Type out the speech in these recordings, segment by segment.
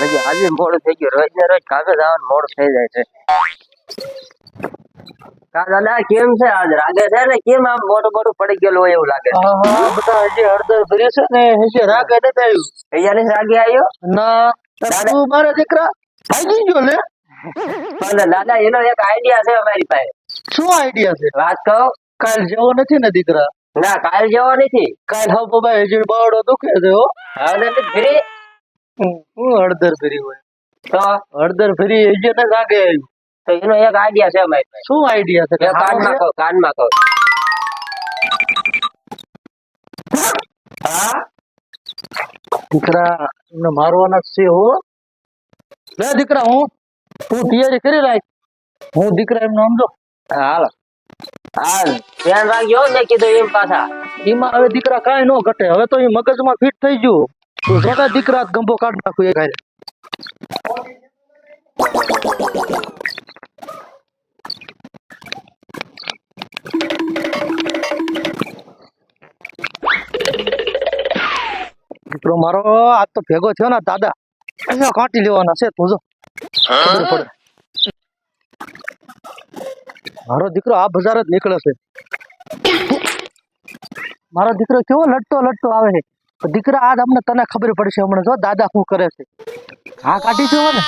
હજી આજે મોડું થઈ ગયું. રોજ ને રોજ કાગળ આવવાનું મોડું થઈ જાય છે. કા દાદા કેમ છે? આજ રાગે છે ને કેમ આમ મોટું મોટું પડી ગયેલું હોય એવું લાગે છે? હા બધા હજી હળદર ભરે છે ને હજી રાગે નથી આવ્યું. અહીંયા ની રાગે આવ્યો ના તું મારા દીકરા ભાગી ગયો લે. પણ દાદા એનો એક આઈડિયા છે અમારી પાસે. શું આઈડિયા છે? વાત કહો. કાલ જેવો નથી ને દીકરા? ના કાલ જેવો નથી. કાલ હા બાબા હજી બાવડો દુખે છે હો. હવે નથી ફ્રી હું હળદર ભરી હોય તો હળદર ભરી હજી ને રાગે આવ્યું. તો એનો એક આઈડિયા છે અમારી પાસે. શું આઈડિયા છે? એ કાનમાં કહો, કાનમાં કહો. હા દીકરા એમને મારવાના જ છે હો. લે દીકરા તું તૈયારી કરી રાખ. હું દીકરા એમને સમજો. હાલો હાલ ધ્યાન રાખજો મેં કીધું એમ પાછા. એમાં હવે દીકરા કાંઈ ન ઘટે. હવે તો એ મગજમાં ફિટ થઈ ગયું. તો જોતા દીકરા ગંભો કાઢ નાખું એક હારે. દીકરો મારો આજ તો ભેગો થયો ને દાદા અહીંયા કાઢી લેવાના છે. તું જો ખબર પડે. મારો દીકરો આ બજાર જ નીકળે છે. મારો દીકરો કેવો લડતો લડતો આવે છે. દીકરા આજ અમને તને ખબર પડશે હમણાં. જો દાદા શું કરે છે. હા કાઢી દો ને.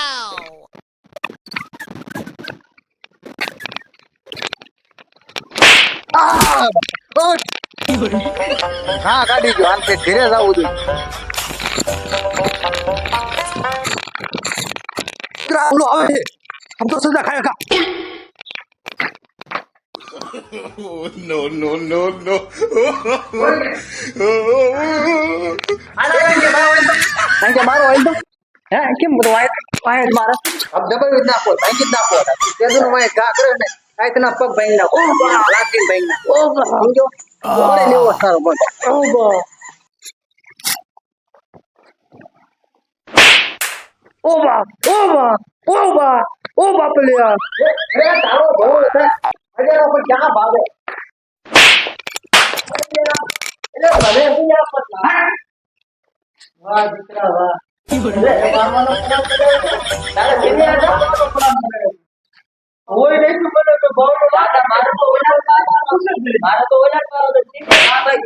હા કાઢી ગયો. આમ તે ઘરે જવું જોઈએ. ઓલો આવે છે. આમ તો સજા ખાય ખા. No, no, no, no. મારો આઈ દો. હે કેમ બધું વાય મારે अब दबाई इतना को भाई कितना को दे दो मैं का करे ने आ इतना पग भाई ना ओ लाठी भाई ना ઓ समझो बोले लेવો સારો બોલ ઓ બાપ ઓ બાપ લે રે તારો ભલો છે હજારો પર ક્યાં ભાગે એટલે ભલે ભૂયા પતલા વાહ દીકરા વાહ તારે કેને આ કોઈ નહીં તું મને તો બહુ દાદા મારે તો ઓલા પાવ તો ઠીક હા ભાઈ